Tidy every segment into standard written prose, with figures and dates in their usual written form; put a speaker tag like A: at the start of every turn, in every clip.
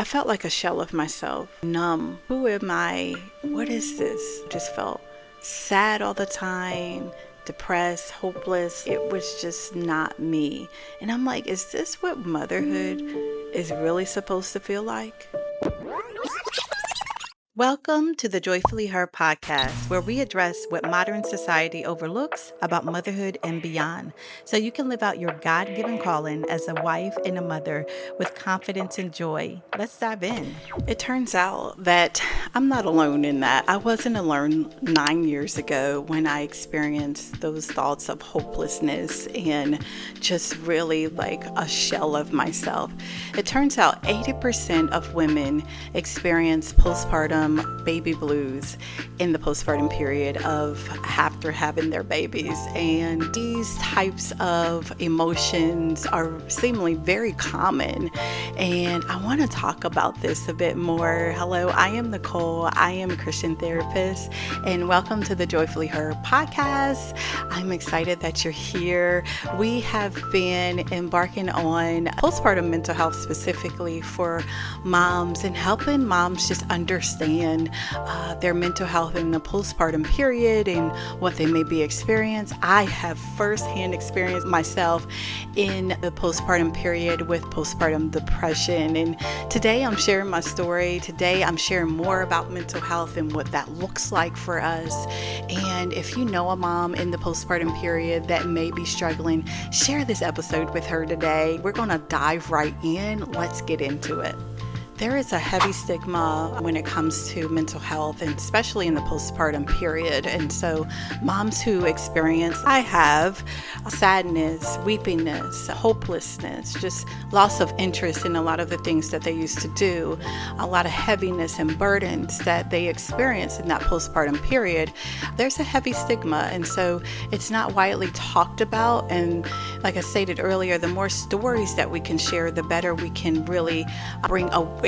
A: I felt like a shell of myself, numb. Who am I? What is this? Just felt sad all the time, depressed, hopeless. It was just not me. And I'm like, is this what motherhood is really supposed to feel like? Welcome to the Joyfully Her podcast, where we address what modern society overlooks about motherhood and beyond, so you can live out your God-given calling as a wife and a mother with confidence and joy. Let's dive in. It turns out that I'm not alone in that. I wasn't alone 9 years ago when I experienced those thoughts of hopelessness and just really like a shell of myself. It turns out 80% of women experience postpartum baby blues in the postpartum period of after having their babies. And these types of emotions are seemingly very common. And I want to talk about this a bit more. Hello, I am Nicole. I am a Christian therapist, and welcome to the Joyfully Her podcast. I'm excited that you're here. We have been embarking on postpartum mental health specifically for moms and helping moms just understand their mental health in the postpartum period and what they may be experiencing. I have firsthand experience myself in the postpartum period with postpartum depression, and today I'm sharing my story. Today I'm sharing more about mental health and what that looks like for us. And if you know a mom in the postpartum period that may be struggling, share this episode with her today. We're going to dive right in. Let's get into it. There is a heavy stigma when it comes to mental health, and especially in the postpartum period. And so moms who experience, I have sadness, weepiness, hopelessness, just loss of interest in a lot of the things that they used to do, a lot of heaviness and burdens that they experience in that postpartum period. There's a heavy stigma, and so it's not widely talked about. And like I stated earlier, the more stories that we can share, the better we can really bring awareness.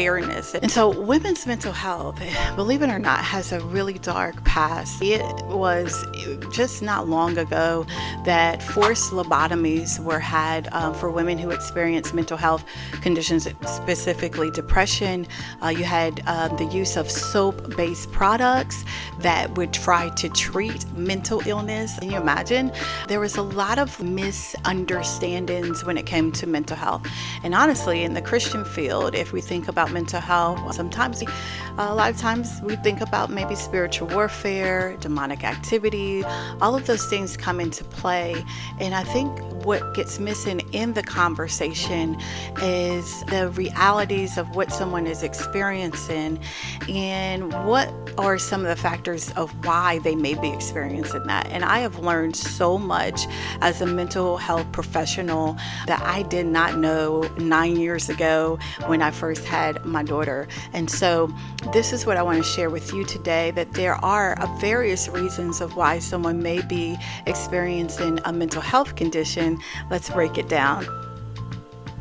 A: And so women's mental health, believe it or not, has a really dark past. It was just not long ago that forced lobotomies were had for women who experience mental health conditions, specifically depression. You had the use of soap-based products that would try to treat mental illness. Can you imagine? There was a lot of misunderstandings when it came to mental health. And honestly, in the Christian field, if we think about mental health, a lot of times we think about maybe spiritual warfare, demonic activity, all of those things come into play. And I think what gets missing in the conversation is the realities of what someone is experiencing and what are some of the factors of why they may be experiencing that. And I have learned so much as a mental health professional that I did not know 9 years ago when I first had my daughter. And so this is what I want to share with you today, that there are various reasons of why someone may be experiencing a mental health condition. Let's break it down.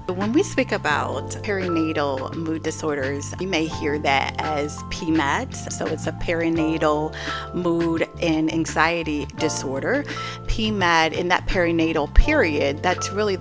A: When we speak about perinatal mood disorders, you may hear that as PMAD. So it's a perinatal mood and anxiety disorder. PMAD in that perinatal period, that's really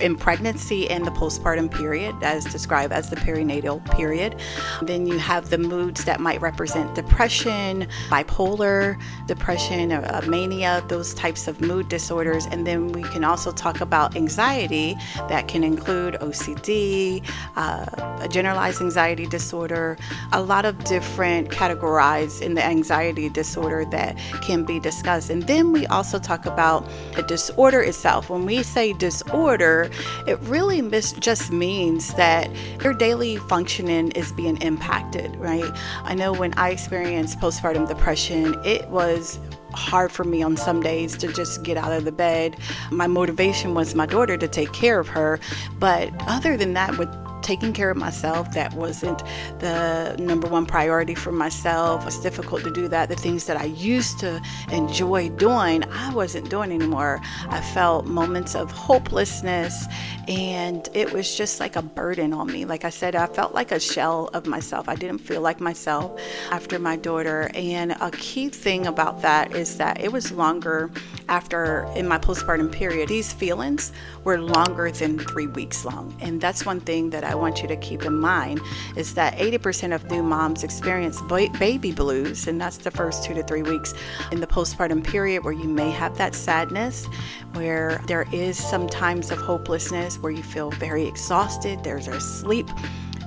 A: in pregnancy and the postpartum period, as described as the perinatal period. Then you have the moods that might represent depression, bipolar depression, or mania, those types of mood disorders. And then we can also talk about anxiety that can include OCD, a generalized anxiety disorder, a lot of different categorized in the anxiety disorder that can be discussed. And then we also talk about the disorder itself. When we say disorder, it really just means that your daily functioning is being impacted, right? I know when I experienced postpartum depression, it was hard for me on some days to just get out of the bed. My motivation was my daughter, to take care of her. But other than that, with taking care of myself, that wasn't the number one priority for myself. It's difficult to do that. The things that I used to enjoy doing, I wasn't doing anymore. I felt moments of hopelessness, and it was just like a burden on me. Like I said, I felt like a shell of myself. I didn't feel like myself after my daughter. And a key thing about that is that it was longer after, in my postpartum period. These feelings were longer than 3 weeks long. And that's one thing that I want you to keep in mind is that 80% of new moms experience baby blues, and that's the first 2 to 3 weeks in the postpartum period, where you may have that sadness, where there is some times of hopelessness, where you feel very exhausted. There's a sleep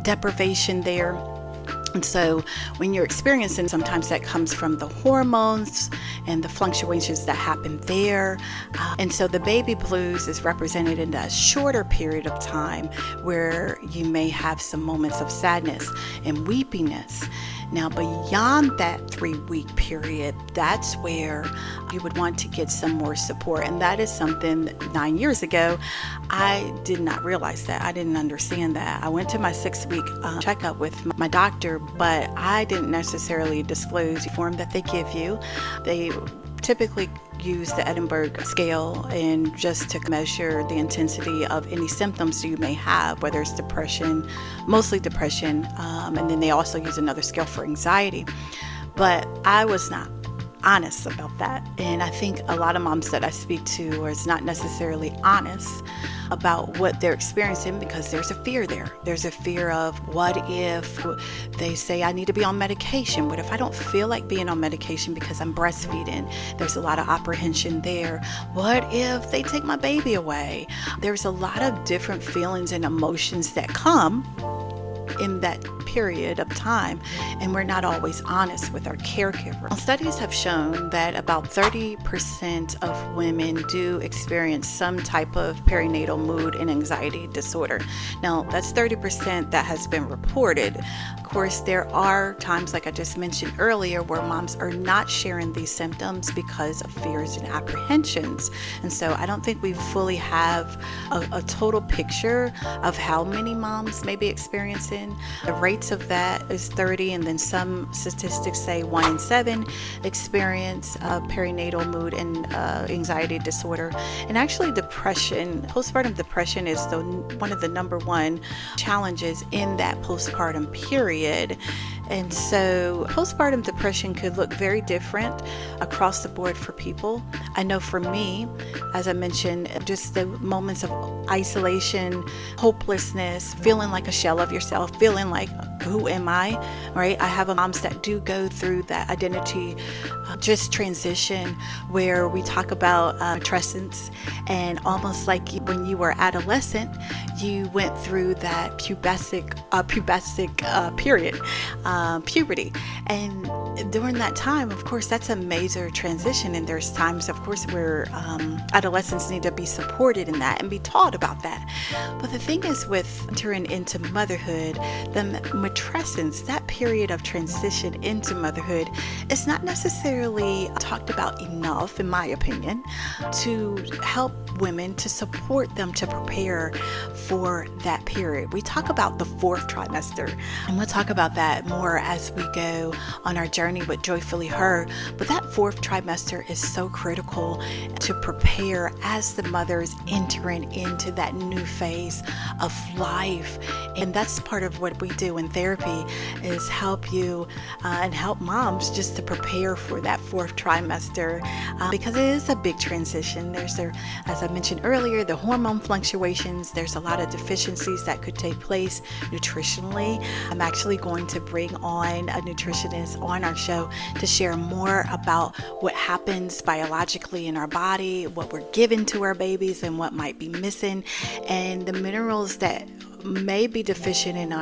A: deprivation there. And so when you're experiencing, sometimes that comes from the hormones and the fluctuations that happen there. And so the baby blues is represented in a shorter period of time where you may have some moments of sadness and weepiness. Now, beyond that 3-week period, that's where you would want to get some more support. And that is something 9 years ago, I did not realize that. I didn't understand that. I went to my 6-week checkup with my doctor, but I didn't necessarily disclose the form that they give you. They typically use the Edinburgh scale and just to measure the intensity of any symptoms you may have, whether it's depression, mostly depression, and then they also use another scale for anxiety. But I was not honest about that, and I think a lot of moms that I speak to is not necessarily honest about what they're experiencing, because there's a fear there. There's a fear of, what if they say I need to be on medication? What if I don't feel like being on medication because I'm breastfeeding? There's a lot of apprehension there. What if they take my baby away? There's a lot of different feelings and emotions that come in that period of time, and we're not always honest with our caregiver. Studies have shown that about 30% of women do experience some type of perinatal mood and anxiety disorder. Now, that's 30% that has been reported. Of course, there are times, like I just mentioned earlier, where moms are not sharing these symptoms because of fears and apprehensions. And so I don't think we fully have a total picture of how many moms may be experiencing. The rates of that is 30, and then some statistics say 1 in 7 experience perinatal mood and anxiety disorder. And actually depression, postpartum depression is one of the number one challenges in that postpartum period. And so postpartum depression could look very different across the board for people. I know for me, as I mentioned, just the moments of isolation, hopelessness, feeling like a shell of yourself, feeling like, who am I, right? I have moms that do go through that identity just transition, where we talk about matrescence, and almost like when you were adolescent, you went through that pubescent period, puberty. And during that time, of course, that's a major transition. And there's times, of course, where adolescents need to be supported in that and be taught about that. But the thing is, with entering into motherhood, the matrescence, that period of transition into motherhood, is not necessarily talked about enough, in my opinion, to help women, to support them to prepare for that period. We talk about the 4th trimester, and we'll talk about that more as we go on our journey with Joyfully Her. But that 4th trimester is so critical to prepare as the mother's entering into that new phase of life. And that's part of what we do in therapy, is help you and help moms just to prepare for that 4th trimester, because it is a big transition. There's, as I mentioned earlier, the hormone fluctuations. There's a lot of deficiencies that could take place nutritionally. I'm actually going to bring on a nutritionist on our show to share more about what happens biologically in our body, what we're given to our babies, and what might be missing, and the minerals that may be deficient in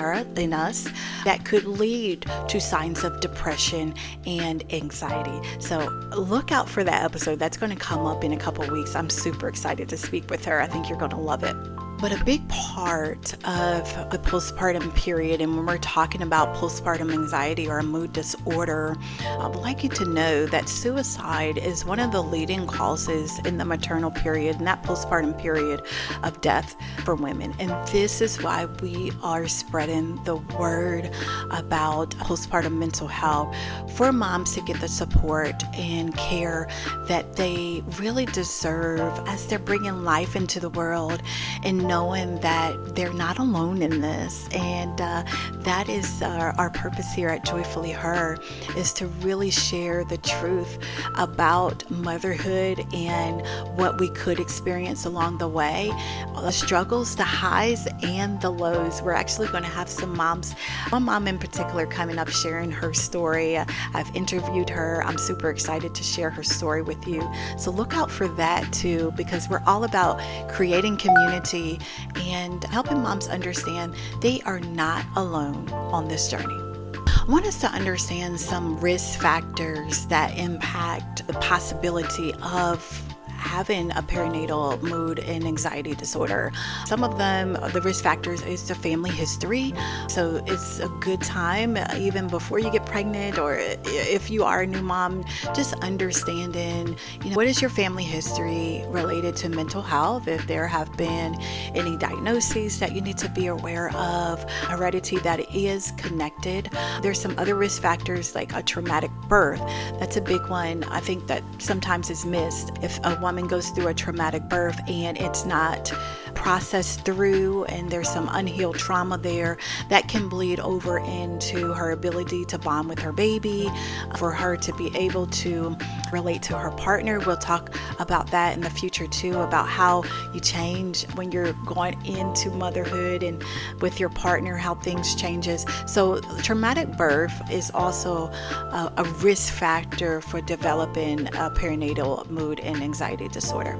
A: us that could lead to signs of depression and anxiety. So look out for that episode. That's going to come up in a couple weeks. I'm super excited to speak with her. I think you're going to love it. But a big part of the postpartum period, and when we're talking about postpartum anxiety or a mood disorder, I would like you to know that suicide is one of the leading causes in the maternal period and that postpartum period of death for women. And this is why we are spreading the word about postpartum mental health for moms to get the support and care that they really deserve as they're bringing life into the world, and knowing that they're not alone in this. And that is our purpose here at Joyfully Her, is to really share the truth about motherhood and what we could experience along the way, the struggles, the highs, and the lows. We're actually going to have some moms, one mom in particular, coming up sharing her story. I've interviewed her. I'm super excited to share her story with you. So look out for that too, because we're all about creating community and helping moms understand they are not alone on this journey. I want us to understand some risk factors that impact the possibility of having a perinatal mood and anxiety disorder. Some of them, the risk factors, is the family history. So it's a good time, even before you get pregnant, or if you are a new mom, just understanding, what is your family history related to mental health, if there have been any diagnoses that you need to be aware of, heredity that is connected. There's some other risk factors like a traumatic birth. That's a big one. I think that sometimes is missed. If a woman goes through a traumatic birth and it's not processed through, and there's some unhealed trauma there, that can bleed over into her ability to bond with her baby, for her to be able to relate to her partner. We'll talk about that in the future too, about how you change when you're going into motherhood and with your partner, how things changes. So traumatic birth is also a risk factor for developing a perinatal mood and anxiety disorder.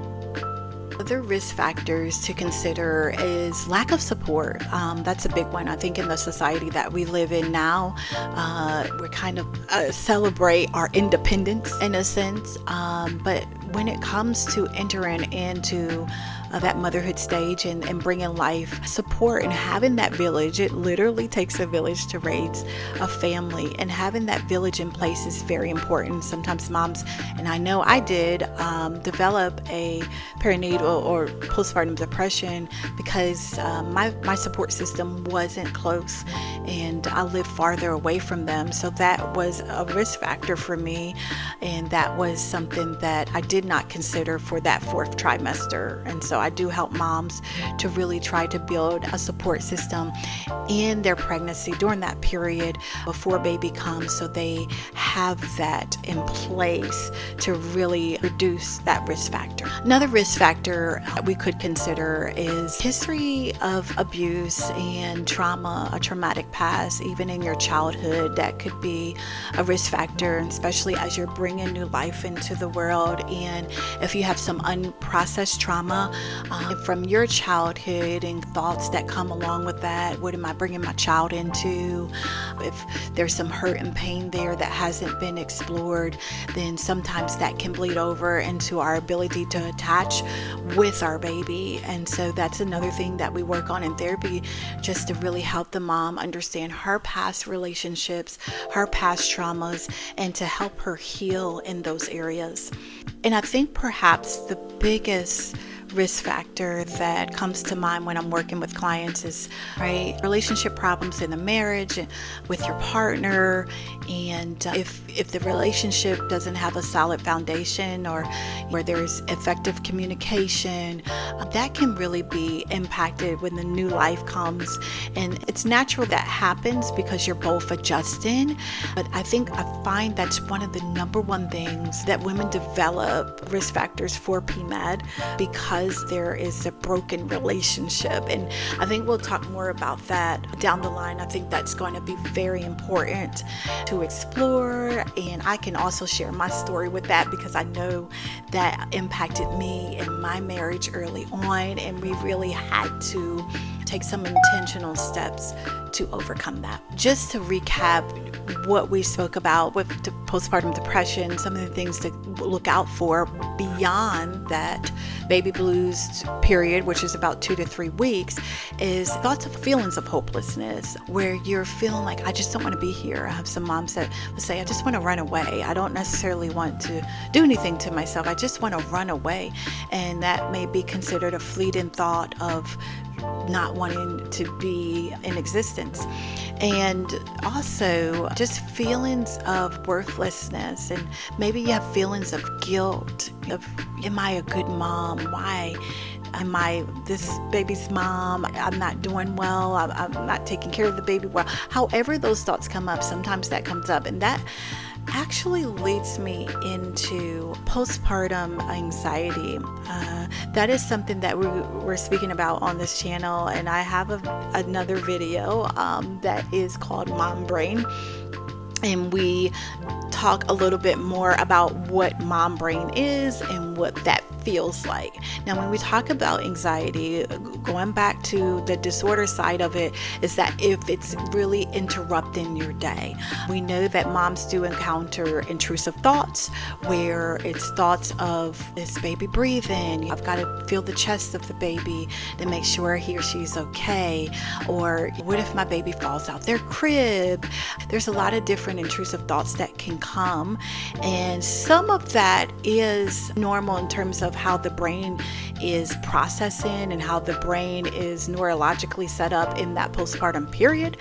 A: Other risk factors to consider is lack of support. That's a big one. I think in the society that we live in now, we're kind of celebrate our independence in a sense. But when it comes to entering into that motherhood stage and bringing life support and having that village, it literally takes a village to raise a family, and having that village in place is very important. Sometimes moms, and I know I did, develop a perinatal or postpartum depression because my support system wasn't close and I lived farther away from them. So that was a risk factor for me, and that was something that I did not consider for that fourth trimester. And so I do help moms to really try to build a support system in their pregnancy during that period before baby comes, so they have that in place to really reduce that risk factor. Another risk factor we could consider is history of abuse and trauma, a traumatic past, even in your childhood. That could be a risk factor, especially as you're bringing new life into the world. And if you have some unprocessed trauma from your childhood and thoughts that come along with that, what am I bringing my child into? If there's some hurt and pain there that hasn't been explored, then sometimes that can bleed over into our ability to attach with our baby. And so that's another thing that we work on in therapy, just to really help the mom understand her past relationships, her past traumas, and to help her heal in those areas. And I think perhaps the biggest risk factor that comes to mind when I'm working with clients is relationship problems in the marriage with your partner. And if the relationship doesn't have a solid foundation, or where there's effective communication, that can really be impacted when the new life comes. And it's natural that happens because you're both adjusting. But I find that's one of the number one things that women develop risk factors for PMAD, because there is a broken relationship. And I think we'll talk more about that down the line. I think that's going to be very important to explore, and I can also share my story with that because I know that impacted me in my marriage early on, and we really had to take some intentional steps to overcome that. Just to recap what we spoke about with postpartum depression, some of the things to look out for beyond that baby blues period, which is about 2 to 3 weeks, is thoughts of feelings of hopelessness, where you're feeling like, I just don't want to be here. I have some moms that will say, I just want to run away. I don't necessarily want to do anything to myself. I just want to run away. And that may be considered a fleeting thought of not wanting to be in existence. And also just feelings of worthlessness, and maybe you have feelings of guilt of, am I a good mom? Why Am I this baby's mom? I'm not doing well. I'm not taking care of the baby well. However those thoughts come up, sometimes that comes up, and that actually leads me into postpartum anxiety. That is something that we're speaking about on this channel, and I have another video that is called Mom Brain, and we talk a little bit more about what mom brain is and what that feels like. Now, when we talk about anxiety, going back to the disorder side of it, is that if it's really interrupting your day. We know that moms do encounter intrusive thoughts, where it's thoughts of, is baby breathing? I've got to feel the chest of the baby to make sure he or she's okay. Or what if my baby falls out their crib? There's a lot of different intrusive thoughts that can come, and some of that is normal in terms of how the brain is processing and how the brain is neurologically set up in that postpartum period.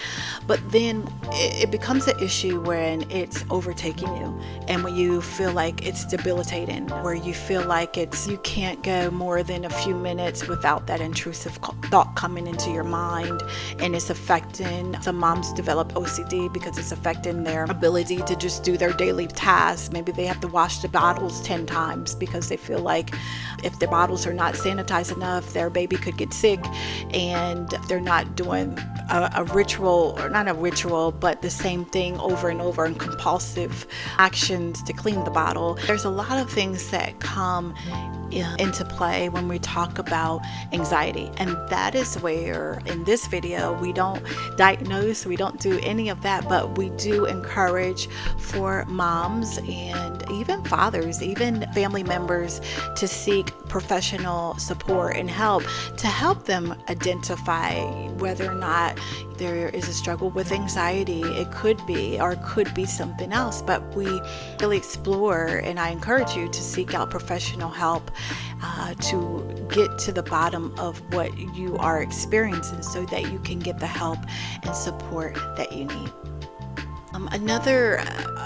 A: But then it becomes an issue when it's overtaking you, and when you feel like it's debilitating, where you feel like you can't go more than a few minutes without that intrusive thought coming into your mind, and it's affecting. Some moms develop OCD because it's affecting their ability to just do their daily tasks. Maybe they have to wash the bottles 10 times because they feel like if the bottles are not sanitized enough, their baby could get sick, and they're not doing a ritual, or not a ritual, but the same thing over and over, and compulsive actions to clean the bottle. There's a lot of things that come into play when we talk about anxiety, and that is where in this video we don't diagnose, we don't do any of that, but we do encourage for moms and even fathers, even family members, to seek professional support and help to help them identify whether or not there is a struggle with anxiety. It could be, or it could be something else, but we really explore, and I encourage you to seek out professional help to get to the bottom of what you are experiencing, so that you can get the help and support that you need. Another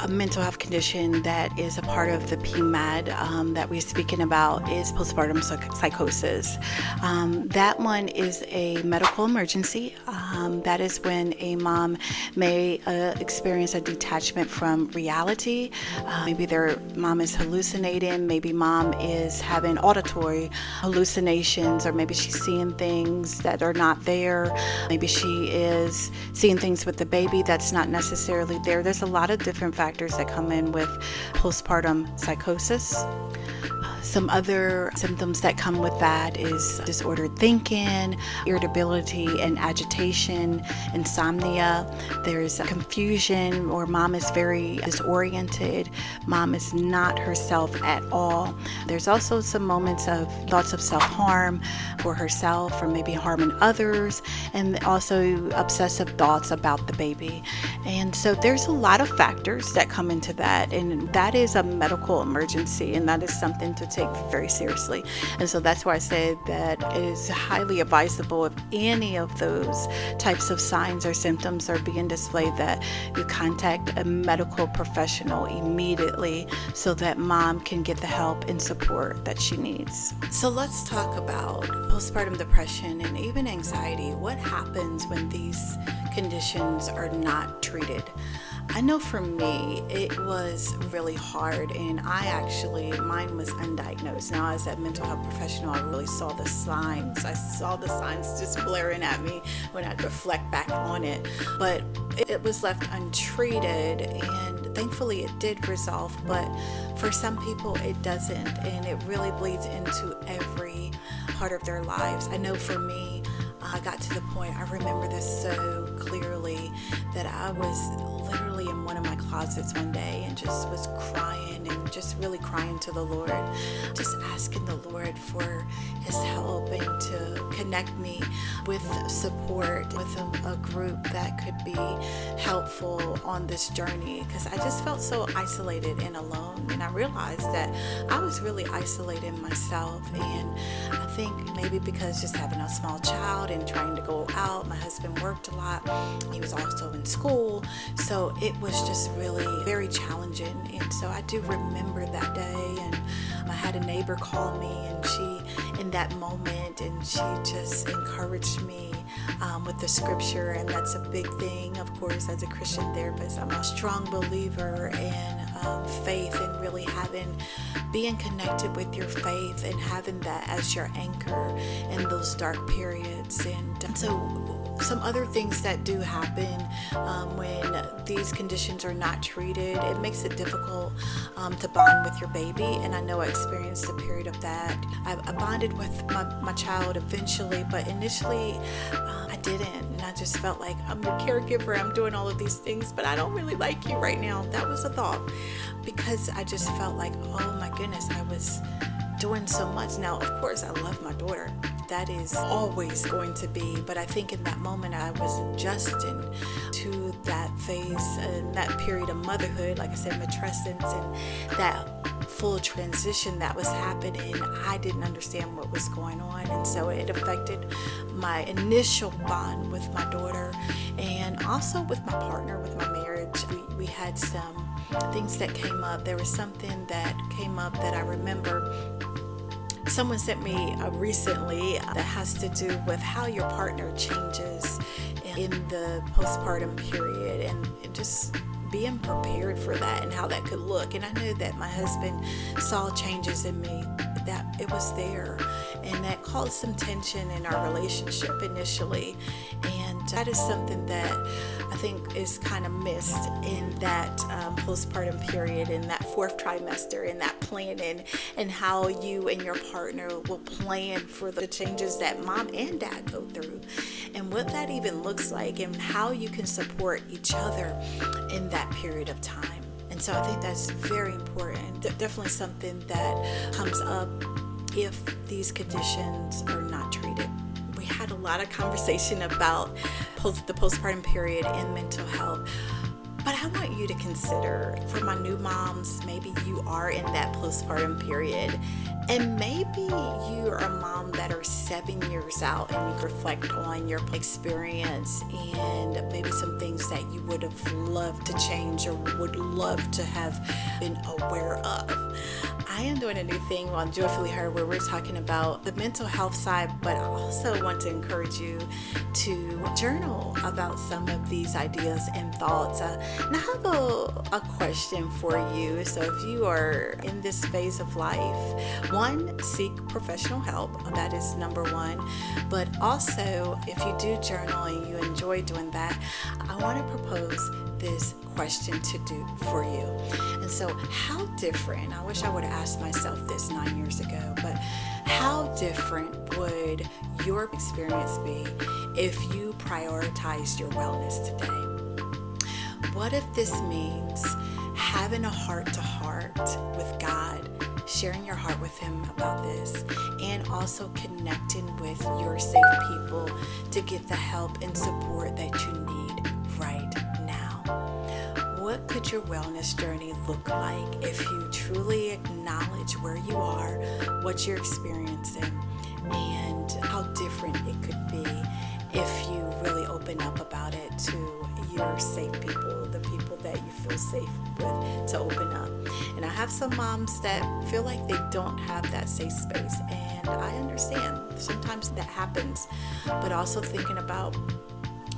A: mental health condition that is a part of the PMAD that we're speaking about is postpartum psychosis. That one is a medical emergency. That is when a mom may experience a detachment from reality. Maybe their mom is hallucinating, maybe mom is having auditory hallucinations, or maybe she's seeing things that are not there. Maybe she is seeing things with the baby that's not necessarily there. There's a lot of different factors that come in with postpartum psychosis. Some other symptoms that come with that is disordered thinking, irritability and agitation, insomnia. There's confusion, or mom is very disoriented. Mom is not herself at all. There's also some moments of thoughts of self-harm for herself, or maybe harming others, and also obsessive thoughts about the baby. And so there's a lot of factors that come into that, and that is a medical emergency, and that is something to take very seriously. And so that's why I say that it is highly advisable, if any of those types of signs or symptoms are being displayed, that you contact a medical professional immediately, so that mom can get the help and support that she needs. So let's talk about postpartum depression and even anxiety. What happens when these conditions are not treated? I know for me, it was really hard, and mine was undiagnosed. Now, as a mental health professional, I really saw the signs. I saw the signs just blaring at me when I reflect back on it. But it was left untreated, and thankfully it did resolve. But for some people, it doesn't, and it really bleeds into every part of their lives. I know for me, I got to the point, I remember this so clearly, that I was literally in one of my closets one day and just was crying, and just really crying to the Lord, just asking the Lord for his help and to connect me with support, with a group that could be helpful on this journey, because I just felt so isolated and alone. And I realized that I was really isolating myself, and I think maybe because just having a small child and trying to go out, my husband worked a lot, he was also in school, so it was just really very challenging. And so I do remember that day, and I had a neighbor call me, and she in that moment, and she just encouraged me with the scripture. And that's a big thing, of course, as a Christian therapist. I'm a strong believer in faith, and really being connected with your faith and having that as your anchor in those dark periods. And so some other things that do happen when these conditions are not treated, it makes it difficult to bond with your baby. And I know I experienced a period of that. I bonded with my child eventually, but initially I didn't. And I just felt like, I'm your caregiver, I'm doing all of these things, but I don't really like you right now. That was a thought, because I just felt like, oh my goodness, I was doing so much. Now, of course, I love my daughter. That is always going to be, but I think in that moment I was adjusting to that phase and that period of motherhood, like I said, matrescence, and that full transition that was happening. I didn't understand what was going on, and so it affected my initial bond with my daughter, and also with my partner, with my marriage. We had some things that came up. There was something that came up that I remember someone sent me recently that has to do with how your partner changes in the postpartum period, and just being prepared for that and how that could look. And I knew that my husband saw changes in me, that it was there, and that caused some tension in our relationship initially. And that is something that I think is kind of missed in that postpartum period, in that fourth trimester, in that planning, and how you and your partner will plan for the changes that mom and dad go through, and what that even looks like, and how you can support each other in that period of time. And so I think that's very important. Definitely something that comes up if these conditions are not treated. We had a lot of conversation about the postpartum period and mental health. But I want you to consider, for my new moms, maybe you are in that postpartum period, and maybe you are a mom that are 7 years out, and you reflect on your experience and maybe some things that you would have loved to change or would love to have been aware of. I am doing a new thing on Joyfully Her, where we're talking about the mental health side, but I also want to encourage you to journal about some of these ideas and thoughts. And I have a question for you. So if you are in this phase of life, one, seek professional help. That is number one. But also, if you do journal and you enjoy doing that, I want to propose this question to do for you. And so how different, I wish I would have asked myself this 9 years ago, but how different would your experience be if you prioritized your wellness today? What if this means having a heart-to-heart with God, sharing your heart with Him about this, and also connecting with your safe people to get the help and support that you need right now? What could your wellness journey look like if you truly acknowledge where you are, what you're experiencing, and how different it could be if you really open up about it to your safe people, the people that you feel safe with, to open up. And I have some moms that feel like they don't have that safe space, and I understand sometimes that happens, but also thinking about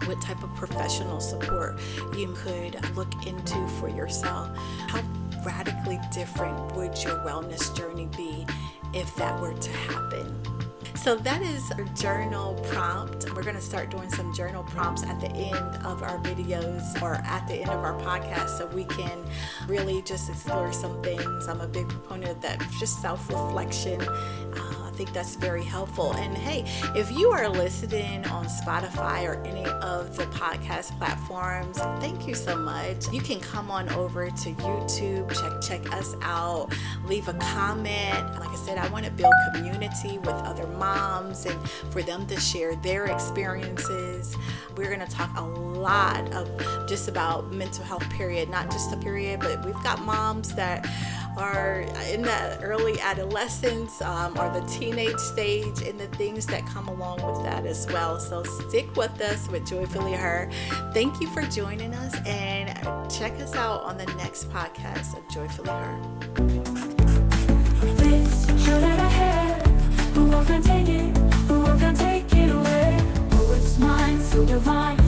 A: what type of professional support you could look into for yourself. How radically different would your wellness journey be if that were to happen? So that is our journal prompt. We're going to start doing some journal prompts at the end of our videos or at the end of our podcast, so we can really just explore some things. I'm a big proponent of that, just self-reflection. I think that's very helpful. And hey, if you are listening on Spotify or any of the podcast platforms, thank you so much. You can come on over to YouTube, check us out, leave a comment. Like I said, I want to build community with other moms and for them to share their experiences. We're going to talk a lot of just about mental health period, not just the period, but we've got moms that are in that early adolescence or the teenage stage, and the things that come along with that as well. So stick with us with Joyfully Her. Thank you for joining us, and check us out on the next podcast of Joyfully Her.
B: Who can take it? Who can take it away? Oh, it's mine, so divine.